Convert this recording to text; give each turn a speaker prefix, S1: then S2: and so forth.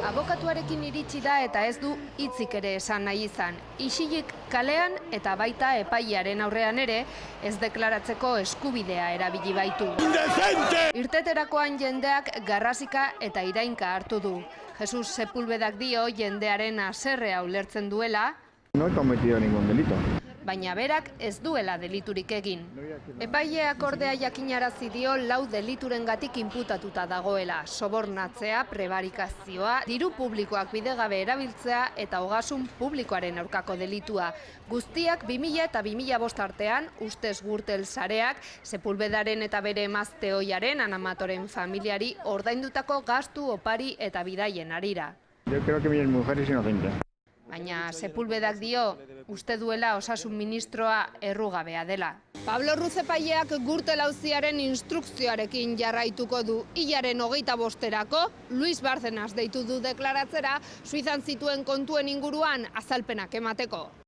S1: Abokatuarekin iritsi da eta ez du hitzik ere esan nahi izan. Isilik kalean eta baita epailearen aurrean ere ez deklaratzeko eskubidea erabili baitu. Irteterakoan jendeak garrasika eta irainka hartu du. Jesus Sepulvedak dio jendearen haserrea ulertzen duela.
S2: No he cometido ningún delito.
S1: Baina berak ez duela deliturik egin. Epaileak ordea jakinarazi dio 4 deliturengatik inputatuta dagoela: sobornatzea, prebarikazioa, diru publikoak bidegabe erabiltzea eta ogasun publikoaren aurkako delitua. Guztiak 2000 eta 2005 artean ustez Gürtel sareak Sepulvedaren eta bere emazte ohiaren Anamatoren familiari ordaindutako gastu, opari eta bidaien harira.
S2: Yo creo que mi mujer es inocente.
S1: Baina Sepulvedak dio uste duela osasun ministroa errugabea dela. Pablo Ruz epaileak Gürtel auziaren instrukzioarekin jarraituko du. Hilaren 25erako Luis Bárcenas deitu du deklaratzera Suizan zituen kontuen inguruan azalpenak emateko.